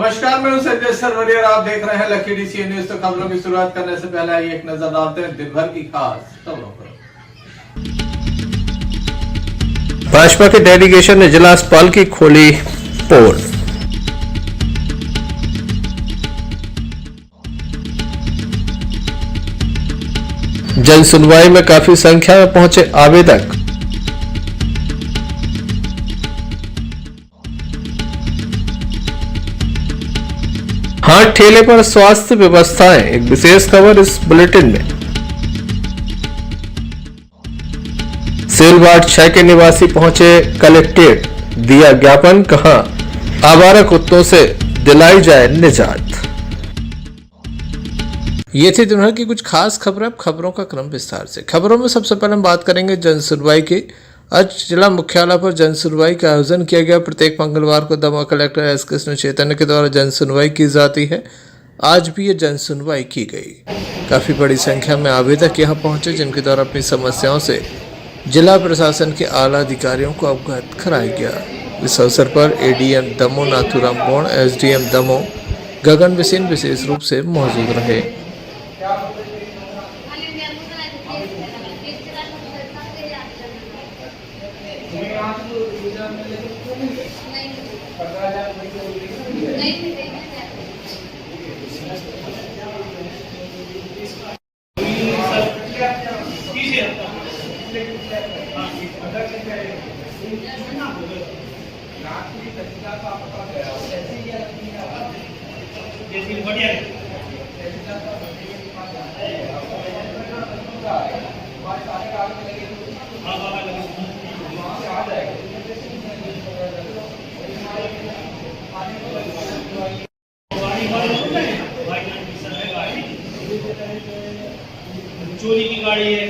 नमस्कार, मैं हूं संजय सरवरिया और आप देख रहे हैं लकी डीसी न्यूज। तो खबरों की शुरुआत करने से पहले आइए एक नजर डालते हैं दिन भर की खास खबरों पर। भाजपा के डेलीगेशन ने जिला अस्पताल की खोली पोल। जन सुनवाई में काफी संख्या में पहुंचे आवेदक। हाथ ठेले पर स्वास्थ्य व्यवस्थाएं, एक विशेष खबर इस बुलेटिन में। सेलवाट 6 के निवासी पहुंचे कलेक्ट्रेट, दिया ज्ञापन, कहा आवारा कुत्तों से दिलाई जाए निजात। ये थी दुनिया की कुछ खास खबरें। अब खबरों का क्रम विस्तार से। खबरों में सबसे पहले हम बात करेंगे जन सुनवाई की। आज जिला मुख्यालय पर जन सुनवाई का आयोजन किया गया। प्रत्येक मंगलवार को दमोह कलेक्टर एस कृष्ण चैतन्य के द्वारा जन सुनवाई की जाती है। आज भी ये जन सुनवाई की गई। काफी बड़ी संख्या में आवेदक यहाँ पहुंचे, जिनके द्वारा अपनी समस्याओं से जिला प्रशासन के आला अधिकारियों को अवगत कराया गया। इस अवसर पर एडीएम दमोह नाथुराम गौड़, एसडीएम दमोह गगन बिसेन विशेष रूप से मौजूद रहे। चोरी की गाड़ी है।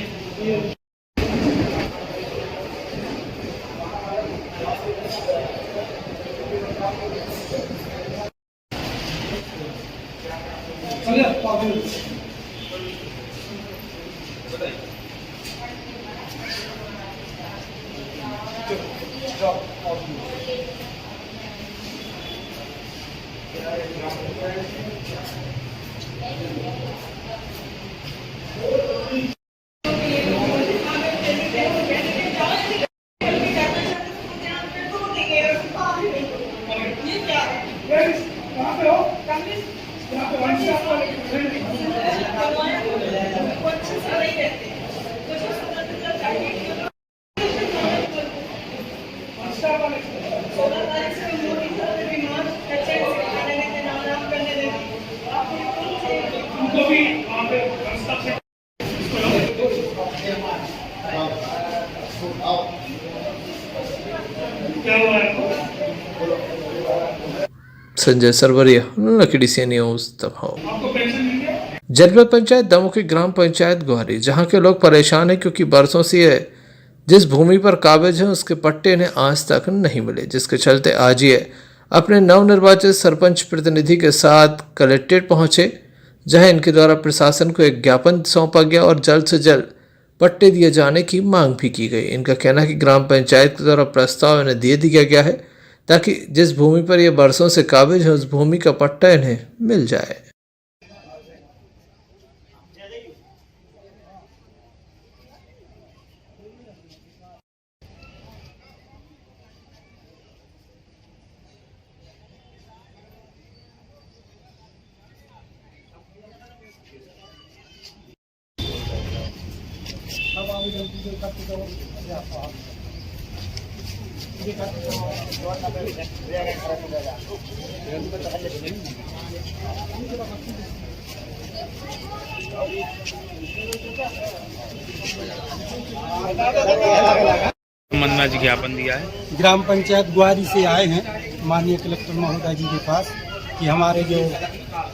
Sanjay Sarwariya, lucky DC news Damoh. जनपद पंचायत दमोह की ग्राम पंचायत ग्वारी, जहां के लोग परेशान हैं क्योंकि बरसों से जिस भूमि पर काबिज है उसके पट्टे इन्हें आज तक नहीं मिले, जिसके चलते आज ये अपने नवनिर्वाचित सरपंच प्रतिनिधि के साथ कलेक्ट्रेट पहुंचे, जहां इनके द्वारा प्रशासन को एक ज्ञापन सौंपा गया और जल्द से जल्द पट्टे दिए जाने की मांग भी की गई। इनका कहना है कि ग्राम पंचायत के द्वारा प्रस्ताव इन्हें दे दिया गया है ताकि जिस भूमि पर ये बरसों से काबिज है उस भूमि का पट्टा इन्हें मिल जाए। मन में ज्ञापन दिया है। ग्राम पंचायत ग्वारी से आए हैं माननीय कलेक्टर महोदय जी के पास कि हमारे जो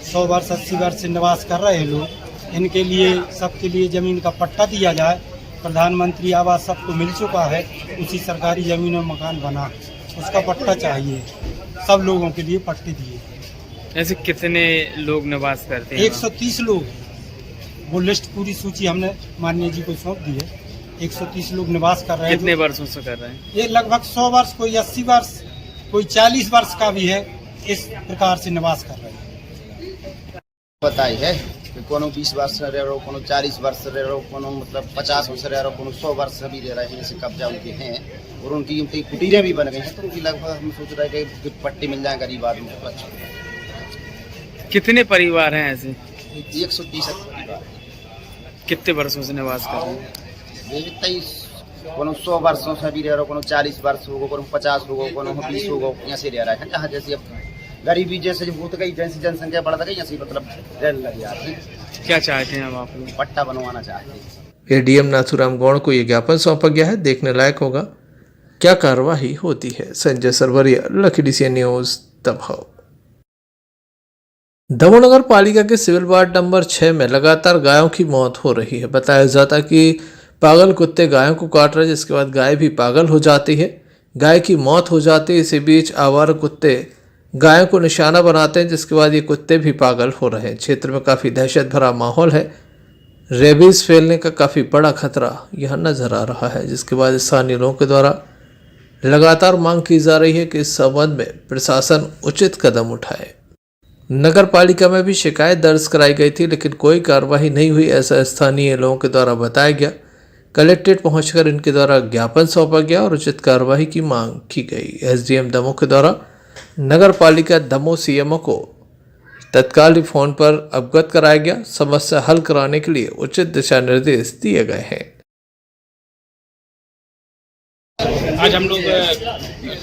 100 वर्ष 80 वर्ष से निवास कर रहे हैं लोग, इनके लिए सबके लिए जमीन का पट्टा दिया जाए। प्रधानमंत्री आवास सबको मिल चुका है, उसी सरकारी जमीन में मकान बना, उसका पट्टा चाहिए। सब लोगों के लिए पट्टे दिए। ऐसे कितने लोग निवास करते हैं? 130 लोग, वो लिस्ट पूरी सूची हमने माननीय जी को सौंप दी है। 130 लोग निवास कर रहे हैं। कितने वर्षों से कर रहे हैं? ये लगभग 100 वर्ष, कोई 80 वर्ष, कोई 40 वर्ष का भी है, इस प्रकार से निवास कर रहे हैं। बताई है कि कोनो 20 वर्ष रह रहो, कोनो 40 वर्ष रह रहो, कोनो मतलब 50 वर्ष रह रहो, कोनो 100 वर्ष भी रह रहे हैं। जैसे कब्जा उनके हैं और उनकी कुटीरें भी बन गई हैं, तो उनकी लगभग हम सोच रहे हैं कि पट्टी मिल जाए गरीब आदमी को। अच्छा, कितने परिवार हैं ऐसे? 130 परिवार। कितने वर्षों से निवास कर रहे हैं? कोनो 100 वर्षों से भी रह रहो, कोनो 40 वर्ष होगा, कोनो 50 होगा, कोनो 20 होगा, यहाँ से रह रहे हैं। जहाँ जैसे अब गरीबी जैसे होती गई, जैसी जनसंख्या बढ़ गई, ऐसी मतलब रहने लगी आदमी। क्या चाहते हैं अब आप लोग? पट्टा बनवाना चाहते हैं। एडीएम नाथूराम गौड़ को ये ज्ञापन सौंपा गया है। देखने लायक होगा क्या कार्रवाई होती है। संजय सरवरिया, लखीडीसी न्यूज, दमोह। दमोह नगर पालिका के सिविल वार्ड नंबर 6 में लगातार गायों की मौत हो रही है। बताया जाता कि पागल कुत्ते गायों को काट रहे, जिसके बाद गाय भी पागल हो जाती है, गाय की मौत हो जाती है। इसी बीच आवारा कुत्ते गायों को निशाना बनाते हैं, जिसके बाद ये कुत्ते भी पागल हो रहे हैं। क्षेत्र में काफ़ी दहशत भरा माहौल है। रेबीज फैलने का काफ़ी बड़ा खतरा यहाँ नजर आ रहा है, जिसके बाद स्थानीय लोगों के द्वारा लगातार मांग की जा रही है कि इस संबंध में प्रशासन उचित कदम उठाए। नगर पालिका में भी शिकायत दर्ज कराई गई थी, लेकिन कोई कार्रवाई नहीं हुई, ऐसा स्थानीय लोगों के द्वारा बताया गया। कलेक्ट्रेट पहुंचकर इनके द्वारा ज्ञापन सौंपा गया और उचित कार्रवाई की मांग की गई। एसडीएम दमोह के द्वारा नगर पालिका दमोह सीएमओ को तत्काल फोन पर अवगत कराया गया। समस्या हल कराने के लिए उचित दिशा निर्देश दिए गए हैं। आज हम लोग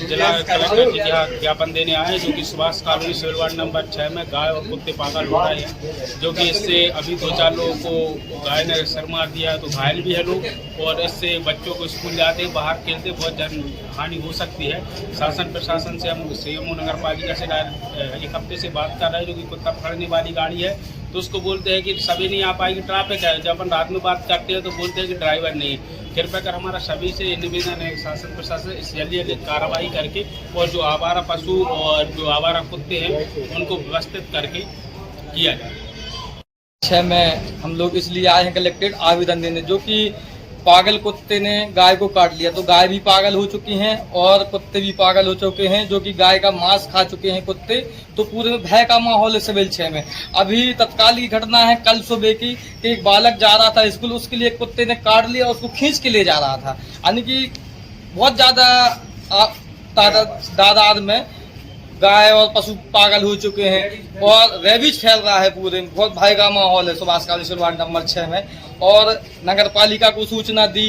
जिला कलेक्टर जी के यहाँ ज्ञापन देने आए हैं, जो कि Subhash colony civil ward number 6 में गाय और कुत्ते पागल हो रहे हैं, जो कि इससे अभी 2-4 लोगों को गाय ने सर मार दिया, तो घायल भी है लोग। और इससे बच्चों को स्कूल जाते बाहर खेलते बहुत जन हानि हो सकती है। शासन प्रशासन से हम सीएमओ नगर पालिका से एक हफ्ते से बात कर रहे हैं, जो कि कुत्ता पकड़ने वाली गाड़ी है, तो उसको बोलते हैं कि सभी नहीं आ पाएगी, ट्रैफिक है। जब अपन रात में बात करते हैं तो बोलते हैं कि ड्राइवर नहीं। कृपया कर हमारा सभी से निवेदन है, शासन प्रशासन इस जल्दी कार्रवाई करके और जो आवारा पशु और जो आवारा कुत्ते हैं उनको व्यवस्थित करके किया जाए। 6 में हम लोग इसलिए आए हैं कलेक्टेड आवेदन देने, जो कि पागल कुत्ते ने गाय को काट लिया, तो गाय भी पागल हो चुकी हैं और कुत्ते भी पागल हो चुके हैं, जो कि गाय का मांस खा चुके हैं कुत्ते। तो पूरे में भय का माहौल है सिविल 6 में। अभी तत्काल की घटना है कल सुबह की कि एक बालक जा रहा था स्कूल, उसके लिए कुत्ते ने काट लिया, उसको खींच के ले जा रहा था। यानी कि बहुत ज्यादा तादाद में गाय और पशु पागल हो चुके हैं और रेबीज फैल रहा है पूरे में। बहुत भय का माहौल है Subhash colony civil ward number 6 में। और नगर पालिका को सूचना दी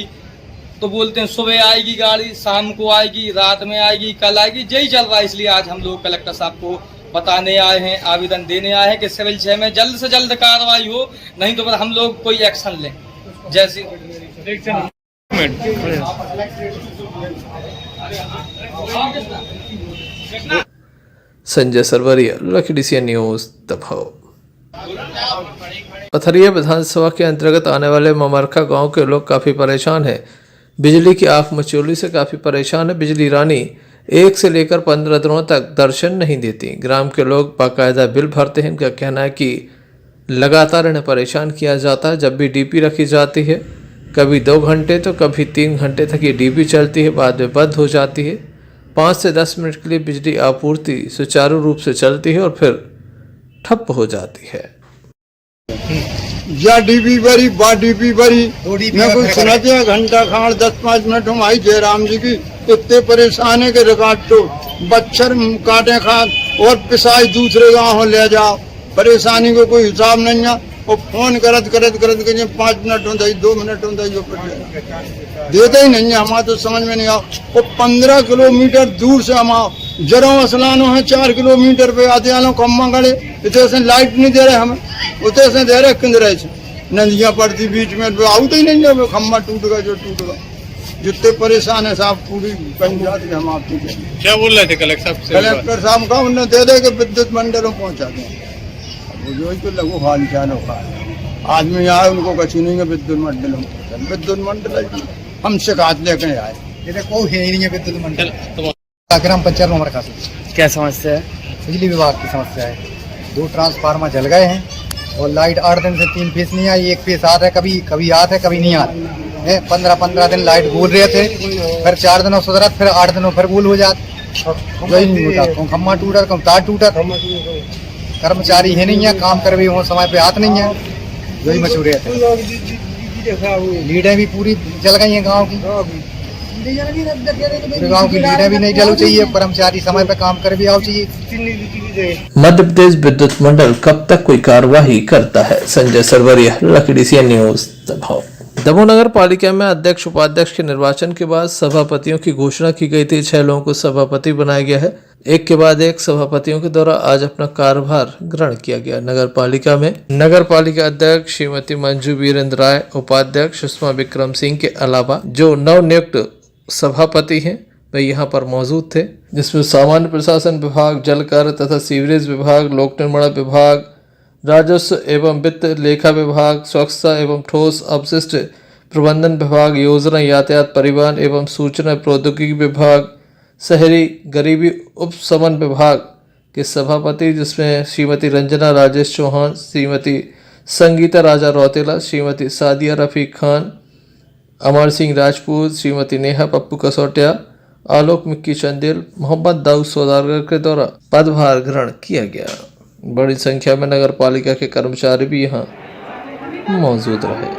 तो बोलते हैं सुबह आएगी गाड़ी, शाम को आएगी, रात में आएगी, कल आएगी, यही चल रहा है। इसलिए आज हम लोग कलेक्टर साहब को बताने आए हैं, आवेदन देने आए हैं कि सिविल 6 में जल्द से जल्द कार्रवाई हो, नहीं तो फिर हम लोग कोई एक्शन लें। जैसे संजय सरवरिया, लखीडीसी न्यूज, दमोह। पथरिया विधानसभा के अंतर्गत आने वाले ममरखा गांव के लोग काफ़ी परेशान हैं। बिजली की आंख मचोली से काफ़ी परेशान है। बिजली रानी 1 से लेकर 15 दिनों तक दर्शन नहीं देती। ग्राम के लोग बाकायदा बिल भरते हैं। इनका कहना है कि लगातार इन्हें परेशान किया जाता है। जब भी डीपी रखी जाती है, कभी 2 घंटे तो कभी 3 घंटे तक ये डीपी चलती है, बाद में बंद हो जाती है। 5 से 10 मिनट के लिए बिजली आपूर्ति सुचारू रूप से चलती है और फिर ठप हो जाती है। या डीबी बरी बा डीबी बरी मैं कुछ सुना दिया घंटा खान 10-5 मिनट हम आई जयराम जी की इतने परेशान है कि रिकॉर्ड तो बच्चर काटे खान और पिसाई दूसरे गाँव ले जाओ। परेशानी को कोई हिसाब नहीं है। और फोन करत करत करत के 5 मिनट होता है, 2 मिनट होता है, जो देते ही नहीं है। हमारा तो समझ में नहीं आओ। वो 15 किलोमीटर दूर से हम आओ, जरा असलानो है 4 किलोमीटर पे आते आलो कम्मा गड़े इतने से लाइट नहीं दे रहे हमें, उतने से दे रहे किंदरे से नदियाँ पड़ती बीच में, आउट ही नहीं है। खम्मा टूट गया जो टूट गया। जितने परेशान है साहब पूरी पंचायत के हम आपकी। क्या बोल रहे थे कलेक्टर साहब का उन्होंने दे दे के विद्युत मंडलों पहुँचा दें। जो तो लघु हाल चाल होगा आदमी आए उनको कछु नहीं है। विद्युत मंडल हम शिकायत लेके आए, कोई है ही नहीं है विद्युत मंडल। ग्राम पंचायत में हमारे क्या समस्या है? बिजली विभाग की समस्या है। 2 ट्रांसफार्मर जल गए हैं और लाइट 8 दिन से 3 फेस नहीं आई। 1 फेस आता है, कभी आता है, कभी नहीं आता है। 15 दिन लाइट बोल रहे थे, फिर 4 दिनों सुधरत, फिर 8 दिनों फिर बोल हो जात। यही नहीं होता, खम्मा टूटा, तार टूटा, कर्मचारी है नहीं है, काम कर भी हो समय पे आते नहीं है, यही मशहूरियत है। लीडें भी पूरी जल गई हैं गांव की, पूरे गांव की लीडें भी नहीं जलनी चाहिए, कर्मचारी समय पे काम कर भी आओ चाहिए। मध्य प्रदेश विद्युत मंडल कब तक कोई कार्यवाही करता है? Sanjay Sarwariya, lucky DCN news, Damoh. Damoh नगर पालिका में अध्यक्ष उपाध्यक्ष के निर्वाचन के बाद सभापतियों की घोषणा की गई थी। 6 लोगों को सभापति बनाया गया है। एक के बाद एक सभापतियों के द्वारा आज अपना कार्यभार ग्रहण किया गया। नगर पालिका में नगर पालिका अध्यक्ष श्रीमती मंजू वीरेंद्र राय, उपाध्यक्ष सुषमा विक्रम सिंह के अलावा जो नवनियुक्त सभापति हैं वे यहाँ पर मौजूद थे, जिसमें सामान्य प्रशासन विभाग, जल कर तथा सीवरेज विभाग, लोक निर्माण विभाग, राजस्व एवं वित्त लेखा विभाग, स्वच्छता एवं ठोस अपशिष्ट प्रबंधन विभाग, योजना, यातायात, परिवहन एवं सूचना प्रौद्योगिकी विभाग, शहरी गरीबी उपशमन विभाग के सभापति, जिसमें श्रीमती रंजना राजेश चौहान, श्रीमती संगीता राजा रौतेला, श्रीमती सादिया रफीक खान, अमर सिंह राजपूत, श्रीमती नेहा पप्पू कसौटिया, आलोक मिक्की चंदेल, मोहम्मद दाऊद सौदागर के द्वारा पदभार ग्रहण किया गया। बड़ी संख्या में नगर पालिका के कर्मचारी भी यहाँ मौजूद रहे।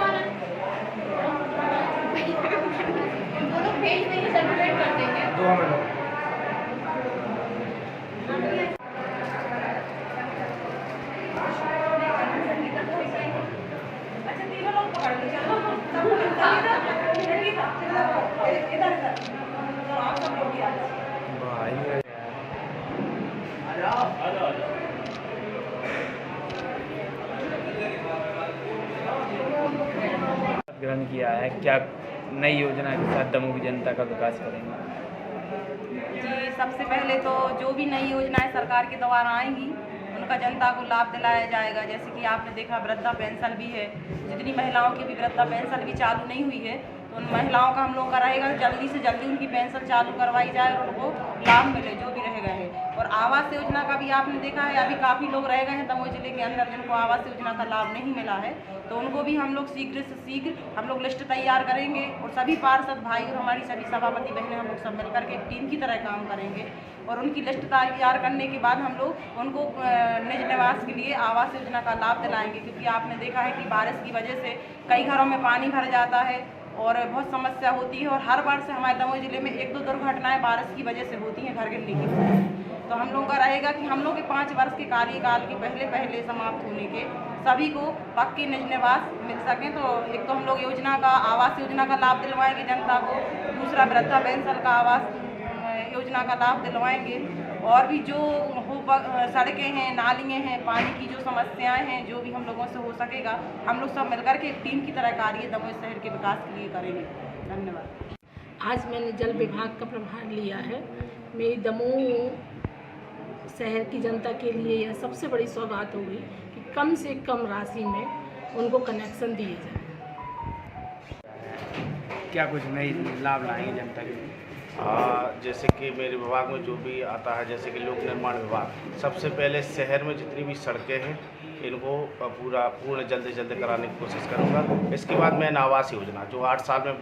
ग्रहण किया है, क्या नई योजना के साथ दमोह की जनता का विकास करेंगे? जी, सबसे पहले तो जो भी नई योजनाएं सरकार के द्वारा आएंगी उनका जनता को लाभ दिलाया जाएगा। जैसे कि आपने देखा वृद्धा पेंशन भी है, जितनी महिलाओं की भी वृद्धा पेंशन भी चालू नहीं हुई है तो उन महिलाओं का हम लोग का रहेगा जल्दी से जल्दी उनकी पेंशन चालू करवाई जाए और उनको लाभ मिले जो भी रह गए हैं। और आवास योजना का भी आपने देखा है, अभी काफ़ी लोग रह गए हैं दमोह जिले के अंदर जिनको आवास योजना का लाभ नहीं मिला है, तो उनको भी हम लोग शीघ्र से शीघ्र हम लोग लिस्ट तैयार करेंगे और सभी पार्षद भाई और हमारी सभी सभापति बहनें हम लोग सब मिलकर के एक टीम की तरह काम करेंगे और उनकी लिस्ट तैयार करने के बाद हम लोग उनको निज निवास के लिए आवास योजना का लाभ दिलाएंगे। क्योंकि आपने देखा है कि बारिश की वजह से कई घरों में पानी भर जाता है और बहुत समस्या होती है और हर बार से हमारे दमोह जिले में 1-2 दुर्घटनाएं बारिश की वजह से होती हैं घर गिरने की वजह से। तो हम लोगों का रहेगा कि हम लोग के 5 वर्ष के कार्यकाल के पहले समाप्त होने के सभी को पक्के निज निवास मिल सकें। तो एक तो हम लोग योजना का आवास योजना का लाभ दिलवाएंगे जनता को, दूसरा वृद्धा पेंशन का आवास योजना का लाभ दिलवाएंगे और भी जो सड़कें हैं, नालियाँ हैं, पानी की जो समस्याएं हैं, जो भी हम लोगों से हो सकेगा हम लोग सब मिलकर के एक टीम की तरह कार्य दमोह शहर के विकास के लिए करेंगे। धन्यवाद। आज मैंने जल विभाग का प्रभार लिया है। मेरी दमोह शहर की जनता के लिए यह सबसे बड़ी सौगात होगी कि कम से कम राशि में उनको कनेक्शन दिए जाए। क्या कुछ नई लाभ लाएंगे जनता के लिए? जैसे कि मेरे विभाग में जो भी आता है, जैसे कि लोक निर्माण विभाग, सबसे पहले शहर में जितनी भी सड़कें हैं इनको पूर्ण जल्द से जल्द कराने की कोशिश करूंगा। इसके बाद मैं आवास योजना जो 8 साल में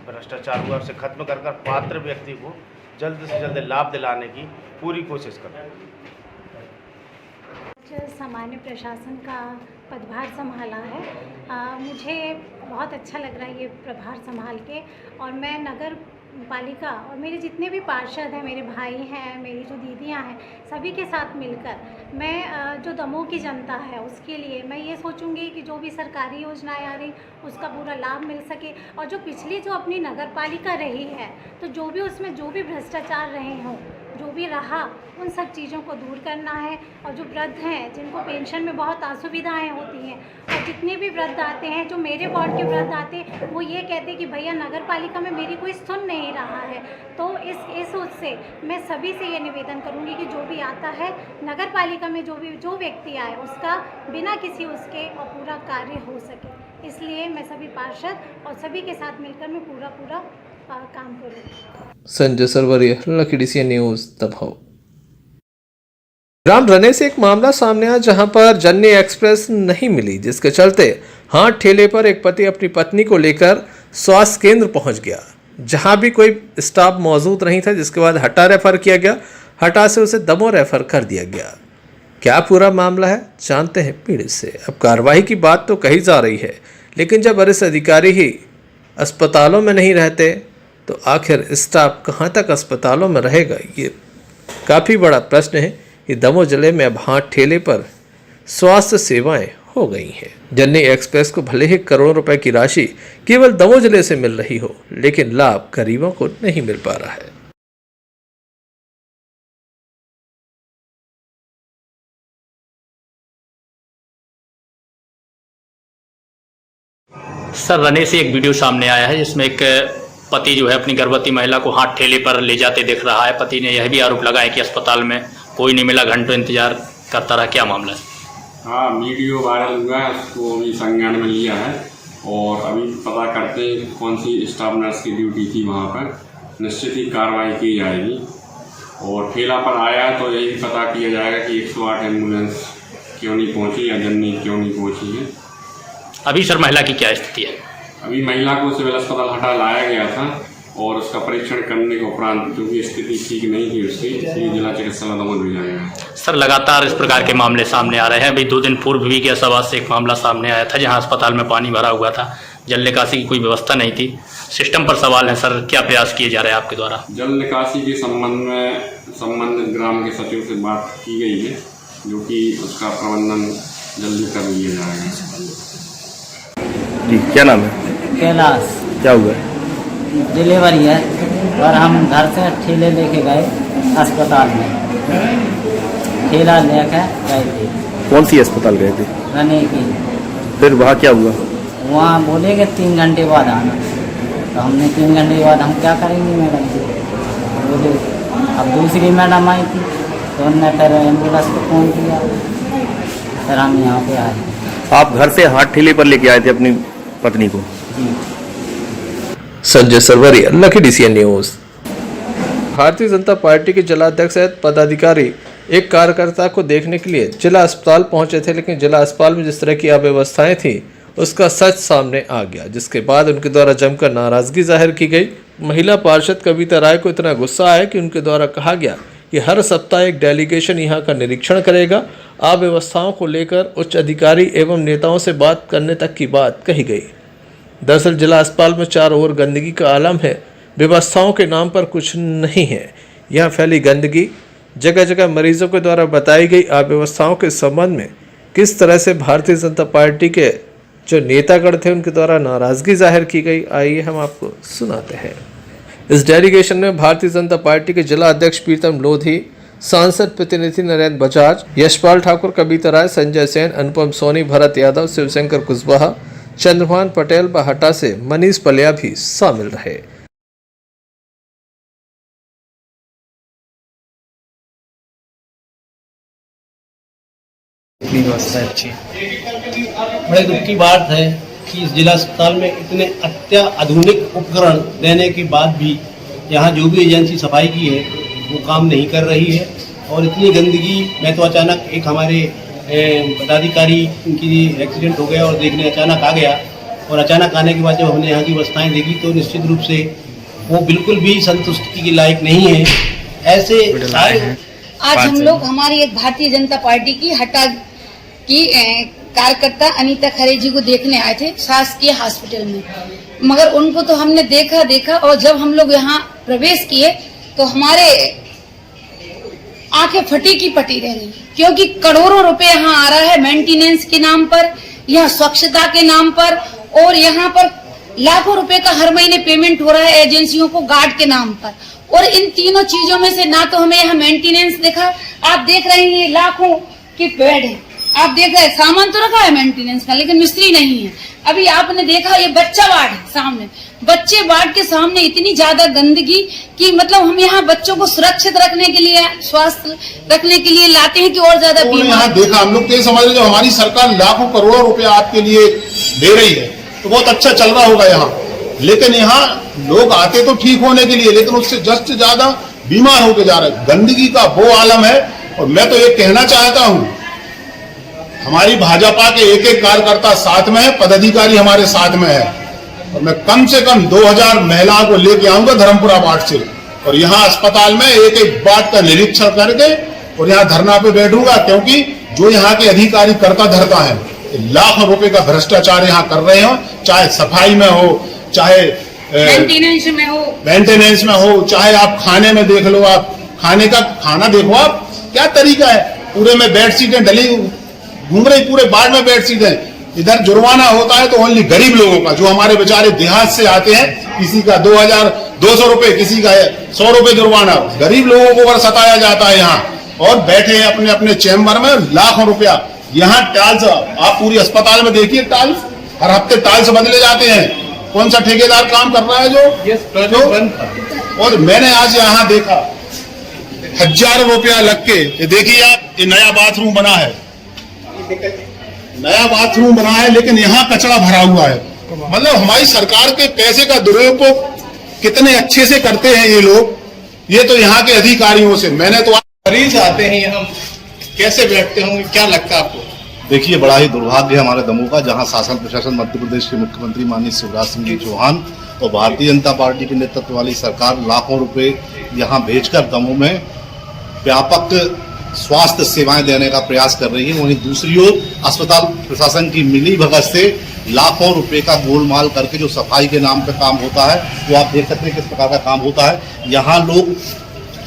भ्रष्टाचार हुआ उसे खत्म कर पात्र व्यक्ति को जल्द से जल्द लाभ दिलाने की पूरी कोशिश करूँगा। सामान्य प्रशासन का पदभार संभाला है, मुझे बहुत अच्छा लग रहा है ये प्रभार संभाल के। और मैं नगर पालिका और मेरे जितने भी पार्षद हैं, मेरे भाई हैं, मेरी जो दीदियां हैं, सभी के साथ मिलकर मैं जो दमोह की जनता है उसके लिए मैं ये सोचूंगी कि जो भी सरकारी योजनाएं आ रही उसका पूरा लाभ मिल सके। और जो पिछली जो अपनी नगर पालिका रही है तो जो भी उसमें जो भी भ्रष्टाचार रहे हों, जो भी रहा, उन सब चीज़ों को दूर करना है। और जो वृद्ध हैं जिनको पेंशन में बहुत असुविधाएं होती हैं और जितने भी वृद्ध आते हैं, जो मेरे वार्ड के वृद्ध आते हैं, वो ये कहते हैं कि भैया नगर पालिका में मेरी कोई सुन नहीं रहा है। तो इस उससे मैं सभी से ये निवेदन करूंगी कि जो भी आता है नगर पालिका में जो व्यक्ति आए उसका बिना किसी उसके और पूरा कार्य हो सके। इसलिए मैं सभी पार्षद और सभी के साथ मिलकर मैं पूरा काम करूँ। Sanjay Sarwariya, lucky DCN news, Damoh. ग्राम रने से एक मामला सामने आया जहां पर जननी एक्सप्रेस नहीं मिली, जिसके चलते हाथ ठेले पर एक पति अपनी पत्नी को लेकर स्वास्थ्य केंद्र पहुंच गया। जहां भी कोई स्टाफ मौजूद नहीं था, जिसके बाद हटा रेफर किया गया, हटा से उसे दमोह रेफर कर दिया गया। क्या पूरा मामला है, जानते हैं पीड़ित से। अब कार्रवाई की बात तो कही जा रही है, लेकिन जब वरिष्ठ अधिकारी ही अस्पतालों में नहीं रहते तो आखिर स्टाफ कहां तक अस्पतालों में रहेगा, ये काफ़ी बड़ा प्रश्न है। कि दमोह जिले में अब हाथ ठेले पर स्वास्थ्य सेवाएं हो गई हैं। जननी एक्सप्रेस को भले ही करोड़ों रुपए की राशि केवल दमोह जिले से मिल रही हो, लेकिन लाभ गरीबों को नहीं मिल पा रहा है। सर, रने से एक वीडियो सामने आया है जिसमें एक पति जो है अपनी गर्भवती महिला को हाथ ठेले पर ले जाते दिख रहा है। पति ने यह भी आरोप लगाया कि अस्पताल में कोई नहीं मिला, घंटों इंतजार करता रहा। क्या मामला है? हाँ, वीडियो वायरल हुआ है, उसको अभी संज्ञान में लिया है और अभी पता करते हैं कौन सी स्टाफ नर्स की ड्यूटी थी वहाँ पर। निश्चित ही कार्रवाई की जाएगी और ठेला पर आया है तो यही पता किया जाएगा कि 108 एम्बुलेंस क्यों नहीं पहुँची या जननी क्यों नहीं पहुँची है। अभी सर महिला की क्या स्थिति है? अभी महिला को सिविल अस्पताल हटा लाया गया था और उसका परीक्षण करने के उपरांत क्योंकि स्थिति ठीक नहीं थी उसकी, इसलिए जिला चिकित्सालय दमोह भेजा गया। सर, लगातार इस प्रकार के मामले सामने आ रहे हैं। अभी 2 दिन पूर्व भी कैसाबाद से एक मामला सामने आया था जहां अस्पताल में पानी भरा हुआ था, जल निकासी की कोई व्यवस्था नहीं थी। सिस्टम पर सवाल है सर, क्या प्रयास किए जा रहे हैं आपके द्वारा? जल निकासी के संबंध में संबंधित ग्राम के सचिव से बात की गई है, जो कि उसका प्रबंधन जल्दी कर लिया जाएगा। जी, क्या नाम है? कैलाश। क्या हुआ? डिलीवरी है और हम घर से ठेले लेके गए अस्पताल में, ठेला लेके गए थे। कौन सी अस्पताल गए थे? रने की। फिर वहाँ क्या हुआ? वहाँ बोले कि 3 घंटे बाद आना, तो हमने 3 घंटे के बाद हम क्या करेंगे मैडम जी, बोले। अब दूसरी मैडम आई थी तो उन्होंने फिर एम्बुलेंस को फ़ोन किया, फिर हम यहाँ पे आए। आप घर से हाथ ठेले पर लेके आए थे अपनी पत्नी को? जी। Sanjay Sarwariya, lucky DCN news. Bharatiya Janata party के जिलाध्यक्ष सहित पदाधिकारी एक कार्यकर्ता को देखने के लिए जिला अस्पताल पहुंचे थे, लेकिन जिला अस्पताल में जिस तरह की अव्यवस्थाएं थी उसका सच सामने आ गया, जिसके बाद उनके द्वारा जमकर नाराजगी जाहिर की गई। महिला पार्षद कविता राय को इतना गुस्सा आया कि उनके द्वारा कहा गया कि हर सप्ताह एक डेलीगेशन यहां का निरीक्षण करेगा। अव्यवस्थाओं को लेकर उच्च अधिकारी एवं नेताओं से बात करने तक की बात कही गई। दरअसल जिला अस्पताल में चारों ओर गंदगी का आलम है, व्यवस्थाओं के नाम पर कुछ नहीं है। यहाँ फैली गंदगी, जगह जगह मरीजों के द्वारा बताई गई अव्यवस्थाओं के संबंध में किस तरह से भारतीय जनता पार्टी के जो नेतागण थे उनके द्वारा नाराजगी जाहिर की गई, आइए हम आपको सुनाते हैं। इस डेलीगेशन में भारतीय जनता पार्टी के जिला अध्यक्ष प्रीतम लोधी, सांसद प्रतिनिधि नरेंद्र बजाज, यशपाल ठाकुर, कविता राय, संजय सेन, अनुपम सोनी, भरत यादव, शिवशंकर कुशवाहा, चंद्रभान पटेल, बहटा से मनीष पलिया भी शामिल रहे। बड़े दुख की बात है कि इस जिला अस्पताल में इतने अत्याधुनिक उपकरण देने के बाद भी यहाँ जो भी एजेंसी सफाई की है वो काम नहीं कर रही है और इतनी गंदगी। मैं तो अचानक एक हमारे पदाधिकारी की एक्सीडेंट हो गया और देखने अचानक आ गया और अचानक आने के बाद जब हमने यहाँ की व्यवस्थाएं देखी तो निश्चित रूप से वो बिल्कुल भी संतुष्टि के लायक नहीं है। ऐसे आज हम लोग हमारी एक भारतीय जनता पार्टी की हटा की कार्यकर्ता अनीता खरे जी को देखने आए थे शासकीय हॉस्पिटल में, मगर उनको तो हमने देखा और जब हम लोग यहाँ प्रवेश किए तो हमारे आंखें फटी की पटी रह गई, क्योंकि करोड़ों रुपए यहाँ आ रहा है मेंटेनेंस के नाम पर, यहाँ स्वच्छता के नाम पर, और यहाँ पर लाखों रुपए का हर महीने पेमेंट हो रहा है एजेंसियों को गार्ड के नाम पर। और इन तीनों चीजों में से ना तो हमें यहाँ मेंटेनेंस देखा। आप देख रहे हैं ये लाखों की बेड है, आप देख रहे हैं सामान तो रखा है मेंटेनेंस का, लेकिन मिस्त्री नहीं है। अभी आपने देखा ये बच्चा वार्ड है सामने, बच्चे वार्ड के सामने इतनी ज्यादा गंदगी कि मतलब हम यहाँ बच्चों को सुरक्षित रखने के लिए, स्वास्थ्य रखने के लिए लाते हैं कि और ज्यादा बीमार। देखा हम लोग तो ये समझ रहे जो हमारी सरकार लाखों करोड़ों रुपए आपके लिए दे रही है तो बहुत अच्छा चल रहा होगा यहाँ, लेकिन यहाँ लोग आते तो ठीक होने के लिए, लेकिन उससे जस्ट ज्यादा बीमार होके जा रहे हैं। गंदगी का वो आलम है। और मैं तो ये कहना चाहता हूँ हमारी भाजपा के एक एक कार्यकर्ता साथ में है, पदाधिकारी हमारे साथ में है, और मैं कम से कम 2000 महिलाओं को लेके आऊंगा धर्मपुरा वार्ड से और यहाँ अस्पताल में एक एक वार्ड का निरीक्षण करके और यहाँ धरना पे बैठूंगा, क्योंकि जो यहाँ के अधिकारी करता धरता है लाखों रुपए का भ्रष्टाचार यहाँ कर रहे हो, चाहे सफाई में हो, चाहे मेंटेनेंस में हो, चाहे आप खाने में देख लो, आप खाना देखो, आप क्या तरीका है, पूरे में बेडशीटें डली घूम रही, पूरे वार्ड में बेडशीटें। इधर जुर्माना होता है तो ओनली गरीब लोगों का, जो हमारे बेचारे देहात से आते हैं, किसी का 2200 रुपए, किसी का 100 रुपए जुर्माना, गरीब लोगों को सताया जाता है यहाँ, और बैठे हैं अपने अपने चैम्बर में लाखों रुपया। यहाँ टाइल्स आप पूरी अस्पताल में देखिए, टाइल्स हर हफ्ते टाइल्स बदले जाते हैं, कौन सा ठेकेदार काम कर रहा है जो और मैंने आज यहाँ देखा हजारों रुपया लग के, ये देखिए आप, ये नया बाथरूम बना है, लेकिन यहाँ कचरा भरा हुआ है। मतलब हमारी सरकार के पैसे का दुरुपयोग कितने अच्छे से करते हैं ये लोग, ये तो यहाँ के अधिकारियों से। मैंने तो मरीज आते हैं यहाँ, कैसे बैठते होंगे, क्या लगता है आपको? देखिए, बड़ा ही दुर्भाग्य है हमारे दमोह का, जहाँ शासन प्रशासन मध्य प्रदेश के मुख्यमंत्री माननीय शिवराज सिंह जी चौहान और भारतीय जनता पार्टी के नेतृत्व वाली सरकार लाखों रुपए यहाँ भेजकर दमोह में व्यापक स्वास्थ्य सेवाएं देने का प्रयास कर रही है। वहीं दूसरी ओर अस्पताल प्रशासन की मिली भगत से लाखों रुपए का गोलमाल करके जो सफाई के नाम पे काम होता है, वो आप देख सकते हैं किस प्रकार का काम होता है। यहाँ लोग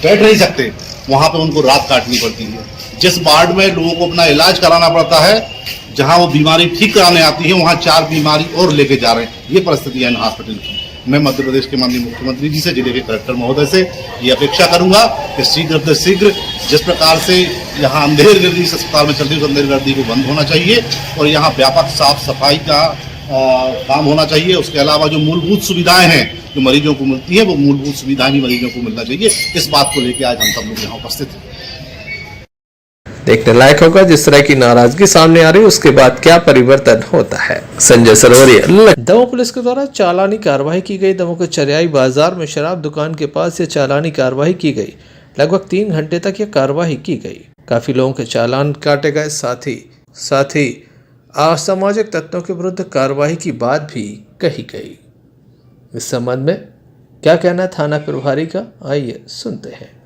बैठ नहीं सकते, वहाँ पे उनको रात काटनी पड़ती है। जिस वार्ड में लोगों को अपना इलाज कराना पड़ता है, जहाँ वो बीमारी ठीक कराने आती है, वहाँ 4 बीमारी और लेके जा रहे हैं। ये परिस्थिति है इन हॉस्पिटल की। मैं मध्य प्रदेश के माननीय मुख्यमंत्री जी से, जिले के कलेक्टर महोदय से ये अपेक्षा करूंगा कि शीघ्र से शीघ्र जिस प्रकार से यहाँ अंधेर गर्दी इस अस्पताल में चलती है, उस अंधेर गर्दी को बंद होना चाहिए और यहाँ व्यापक साफ सफाई का काम होना चाहिए। उसके अलावा जो मूलभूत सुविधाएं हैं जो मरीजों को मिलती है, वो मूलभूत सुविधाएं भी मरीजों को मिलना चाहिए। इस बात को लेकर आज हम सब लोग यहाँ उपस्थित हैं। देखने लायक होगा जिस तरह की नाराजगी सामने आ रही है, उसके बाद क्या परिवर्तन होता है। संजय सरवरिया। दमोह पुलिस के द्वारा चालानी कार्रवाई की गई। दमोह के चरियाई बाजार में शराब दुकान के पास ये चालानी कार्रवाई की गई। लगभग 3 घंटे तक ये कार्रवाई की गई। काफी लोगों के चालान काटे गए। साथ ही असामाजिक तत्वों के विरुद्ध कार्रवाई की बात भी कही गई। इस संबंध में क्या कहना है थाना प्रभारी का, आइए सुनते हैं।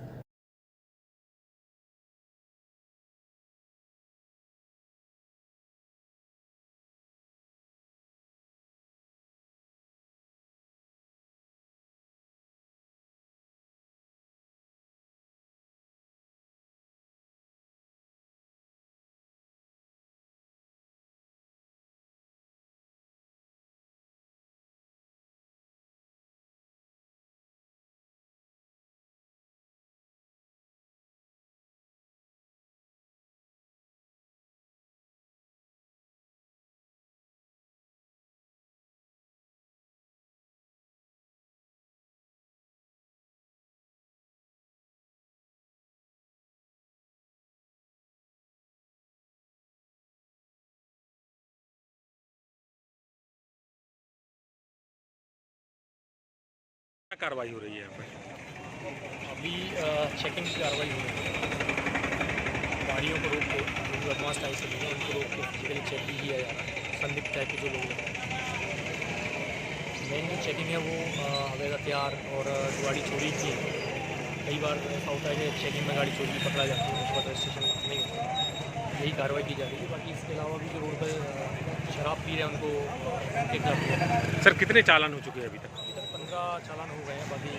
क्या कार्रवाई हो रही है यहाँ पर? अभी चेकिंग की कार्रवाई हो रही है। गाड़ियों को रोक के, जो एडवांस टाइप से लोग हैं उनको रोक के फिजिकली चेक भी किया जा रहा है। संदिग्ध टाइप के जो लोग हैं, मेन जो चेकिंग है वो अवैध हथियार और जो गाड़ी चोरी की है। कई बार ऐसा होता है कि चेकिंग में गाड़ी चोरी पकड़ा जाती है, उस पर रजिस्ट्रेशन नहीं होता है। यही कार्रवाई की जा रही है। बाकी इसके अलावा भी जो रोड पर शराब पी रहे हैं उनको टिकट दिया। सर कितने चालान हो चुके हैं अभी तक? 15 चालान हो गए हैं। बाकी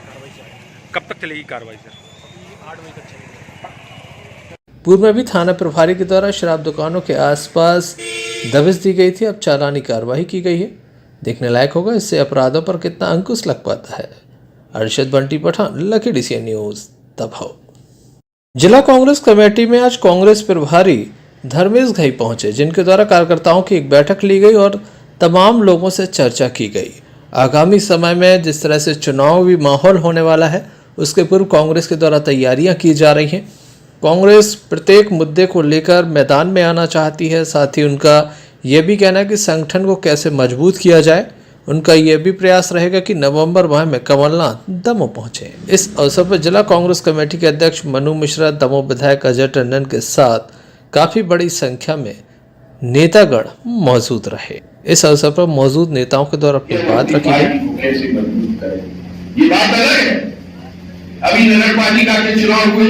कार्रवाई चल रही है। कब तक चलेगी कार्रवाई सर? अभी 8 बजे तक चलेगी। पूर्व में भी थाना प्रभारी के द्वारा शराब दुकानों के आसपास दबिश दी गई थी। अब चालानी कार्रवाई की गई है। देखने लायक होगा इससे अपराधों पर कितना अंकुश लग पाता है। Arshad Bunty Pathan, Lucky DCN news, Damoh. जिला कांग्रेस कमेटी में आज कांग्रेस प्रभारी धर्मेश घई पहुंचे, जिनके द्वारा कार्यकर्ताओं की एक बैठक ली गई और तमाम लोगों से चर्चा की गई। आगामी समय में जिस तरह से चुनावी माहौल होने वाला है, उसके पूर्व कांग्रेस के द्वारा तैयारियां की जा रही हैं। कांग्रेस प्रत्येक मुद्दे को लेकर मैदान में आना चाहती है। साथ ही उनका यह भी कहना है कि संगठन को कैसे मजबूत किया जाए। उनका यह भी प्रयास रहेगा कि नवंबर माह में कमलनाथ दमोह पहुंचे। इस अवसर पर जिला कांग्रेस कमेटी के अध्यक्ष मनु मिश्रा, दमोह विधायक अजय टंडन के साथ काफ़ी बड़ी संख्या में नेतागण मौजूद रहे। इस अवसर पर मौजूद नेताओं के द्वारा अपनी बात रखी गई। कैसे मजबूत करें, ये बात अलग है। अभी नगर पालिका के चुनाव हुए,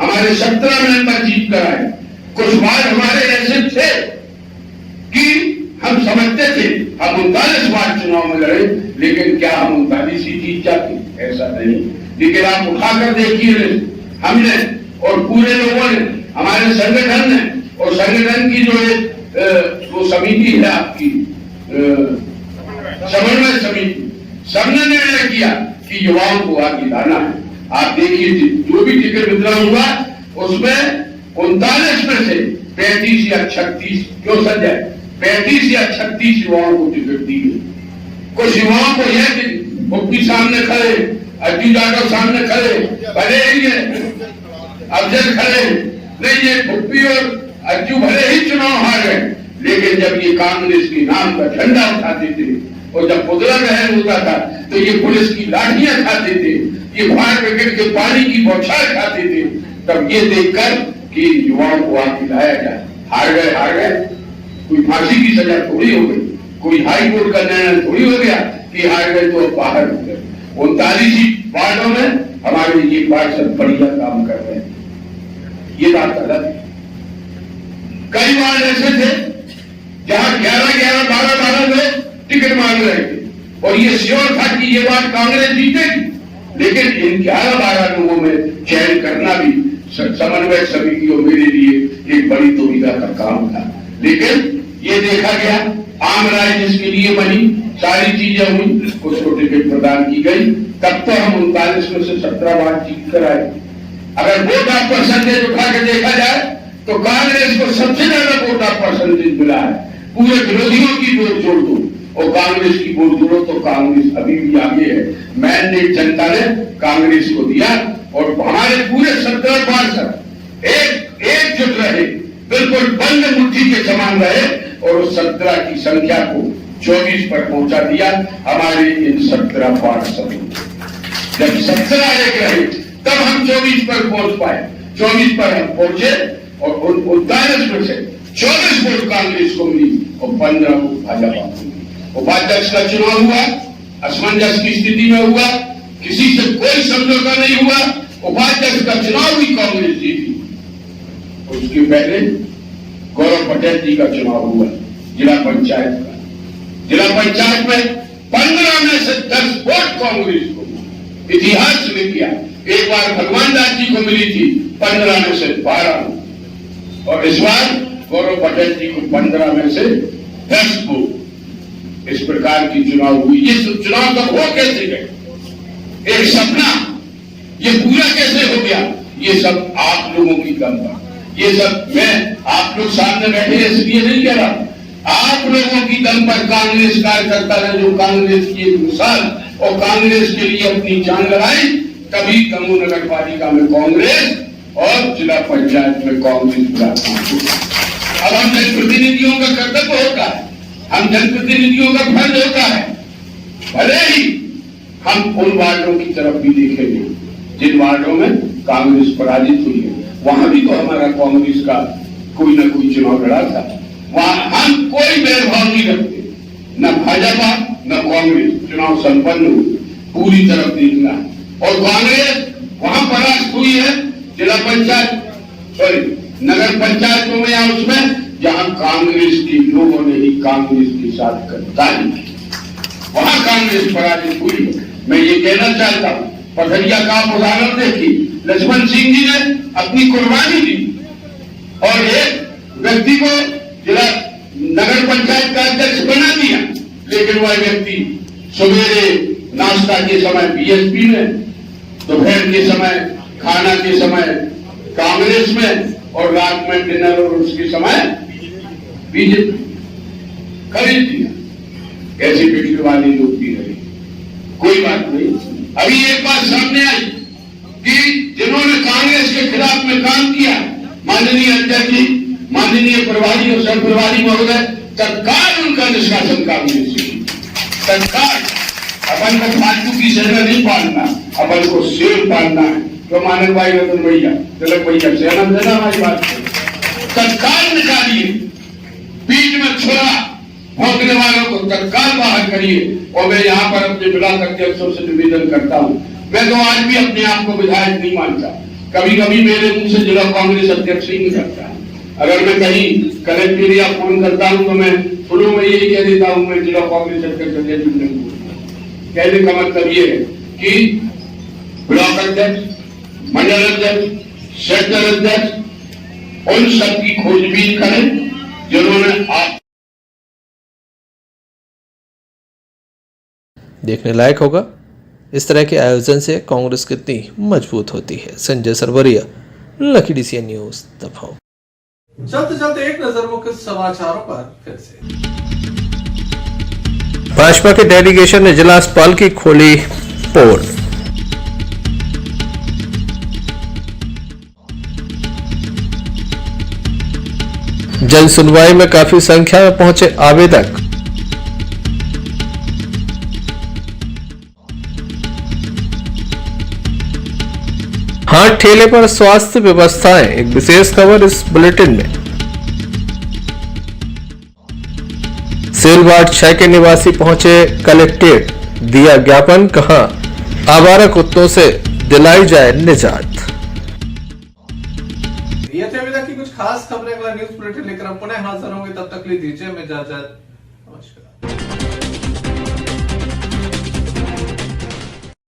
हमारे 17 मेंबर जीत कर आए। कुछ बार हमारे ऐसे थे कि हम समझते थे हम 39 बार चुनाव में लड़े, लेकिन क्या हम 39 ही जीत जाते? ऐसा नहीं। लेकिन आप उठाकर देखिए, हमने और पूरे लोगों ने, हमारे संगठन ने, और संगठन की जो वो समिति है आपकी समन्वय समिति, सबने निर्णय किया कि युवाओं को आगे लाना है। आप देखिए जो भी टिकट वितरण हुआ उसमें 39 में से 35 या 36, क्यों संजय, 35 या 36 युवाओं को टिकट दी गई। कुछ युवाओं को यह कि मुफ्ती सामने खड़े, अज्जू जाटव सामने खड़े, भले ही है अफजल खड़े, नहीं ये मुफ्ती और अज्जू भले ही चुनाव हार गए, लेकिन जब ये कांग्रेस के नाम का झंडा उठाते थे और जब पुतला दहन होता था तो ये पुलिस की लाठियां खाते थे, ये फायर ब्रिगेड के पानी की बौछार खाते थे, तब ये देखकर कि युवाओं को आगे लाया जाए। हार गए, कोई फांसी की सजा थोड़ी हो गई, कोई हाई कोर्ट का निर्णय थोड़ी हो गया कि हार गए तो बाहर हो गए। 39 वार्डों में हमारे ये पार्षद बढ़िया काम कर रहे हैं, ये बात अलग है। कई वार्ड ऐसे थे जहां 11-11, 12-12 में टिकट मांग रहे थे और ये श्योर था कि ये बात कांग्रेस जीतेगी, लेकिन इन 11-12 लोगों में चयन करना भी समन्वय समिति और मेरे लिए एक बड़ी दुविधा का काम था। लेकिन ये देखा गया, आम राय जिसके लिए बनी, सारी चीजें हुई, उसको टिकट प्रदान की गई। तब तो हम 39 में से 17 बार जीत कर आए। अगर वोट ऑफ परसेंटेज उठा के देखा जाए तो कांग्रेस को सबसे ज्यादा वोट ऑफ परसेंटेज मिला है। पूरे विरोधियों की वोट जोड़ दो और कांग्रेस की वोट जोड़ो तो कांग्रेस अभी भी आगे है। मैंडेट जनता ने कांग्रेस को दिया और हमारे पूरे 17 पार्षद एकजुट रहे, बिल्कुल बंद मुट्ठी के समान रहे और उस 17 की संख्या को 24 पर पहुंचा दिया हमारे इन 17 पार्षद। जब 17 एक रहे तब हम 24 पर पहुंच पाए, 24 पर हम पहुंचे और 39 में से 24 वोट कांग्रेस को मिली और 15 को भाजपा को मिली। उपाध्यक्ष का चुनाव हुआ, असमंजस की स्थिति में हुआ, किसी से कोई समझौता नहीं हुआ, उपाध्यक्ष का चुनाव भी कांग्रेस जीती। उसके पहले गौरव पटेल जी का चुनाव हुआ जिला पंचायत का। जिला पंचायत में 15 में से 10 वोट कांग्रेस को। इतिहास में किया, एक बार भगवान दास जी को मिली थी 15 में से 12 और इस बार गौरव पटेल जी को 15 में से 10 वोट। इस प्रकार की चुनाव हुई। ये चुनाव तब हो कैसे गए? एक सपना ये पूरा कैसे हो गया? ये सब आप लोगों की दम था। ये सब मैं आप लोग सामने बैठे इसलिए नहीं कह रहा, आप लोगों की दम पर कांग्रेस कार्यकर्ता ने जो कांग्रेस की एक मिसाल और कांग्रेस के लिए अपनी जान लगाई, तभी दमोह नगर पालिका में कांग्रेस और जिला पंचायत में कांग्रेस। अब हम जनप्रतिनिधियों का कर्तव्य होता है, हम जनप्रतिनिधियों का फर्ज होता है, भले ही हम उन वार्डों की तरफ भी देखेंगे जिन वार्डों में कांग्रेस पराजित हुई है, वहां भी तो हमारा कांग्रेस का कोई ना कोई चुनाव लड़ा था। वहां हम कोई भेदभाव नहीं रखते, न भाजपा न कांग्रेस। चुनाव संपन्न हुए, पूरी तरफ देखना है। और कांग्रेस वहां परास्त हुई है जिला पंचायत नगर पंचायतों में या उसमें जहां कांग्रेस के लोगों ने ही कांग्रेस के साथ गद्दारी की, वहां कांग्रेस पराजित हुई है। मैं ये कहना चाहता हूं, पथरिया का आप उदाहरण देखिए, लक्ष्मण सिंह जी ने अपनी कुर्बानी दी और एक व्यक्ति को जिला नगर पंचायत का अध्यक्ष बना दिया, लेकिन वह व्यक्ति सवेरे नाश्ता के समय बीएसपी में, दोपहर के समय खाना के समय कांग्रेस में और रात में डिनर और उसके समय बीजेपी खरीद दिया। ऐसे पिछले वाले लोग भी रहे, कोई बात नहीं। अभी एक बात सामने आई कि जिन्होंने कांग्रेस के खिलाफ में काम किया, माननीय अध्यक्ष जी, माननीय प्रभारी और सह प्रभारी महोदय, तत्काल उनका निष्कासन कांग्रेस से तत्काल। अपन को फालतू की सेना नहीं पालना, अपन को शेर पालना है। तो मानव भाई रतन भैया, तिलक भैया, सेना देना हमारी बात तत्काल निकालिए बीच में छोड़ा भौंकने वालों को तत्काल बाहर करिए। और मैं यहाँ पर अपने ब्लॉक अध्यक्षों से निवेदन करता हूँ, मैं तो आज भी अपने आप को विधायक नहीं मानता, कभी कभी मेरे मुंह से जिला कांग्रेस अध्यक्ष ही निकलता है। अगर मैं कहीं कलेक्टर या फोन करता हूँ तो मैं फ्लो में यही कह देता हूँ मैं जिला कांग्रेस अध्यक्ष। कहने का मतलब ये है कि ब्लॉक अध्यक्ष, मंडल अध्यक्ष, सेक्टर अध्यक्ष उन सबकी खोजबीन करें जिन्होंने आप। देखने लायक होगा इस तरह के आयोजन से कांग्रेस कितनी मजबूत होती है। Sanjay Sarwariya, lucky DCN news, दफाओ। चलते चलते एक नजर मुख्य समाचारों पर फिर से। भाजपा के डेलीगेशन ने जिला अस्पताल की खोली पोल। जन सुनवाई में काफी संख्या में पहुंचे आवेदक। हाथ ठेले पर स्वास्थ्य व्यवस्थाएं, एक विशेष खबर इस बुलेटिन में। सेल वार्ड 6 के निवासी पहुंचे कलेक्ट्रेट, दिया ज्ञापन, कहा आवारा कुत्तों से दिलाई जाए निजात। ये थे अभी तक की कुछ खास खबरें। अगला न्यूज बुलेटिन लेकर हम पुनः हाजिर होंगे, तब तक के लिए दीजिए मैं इजाजत। नमस्कार।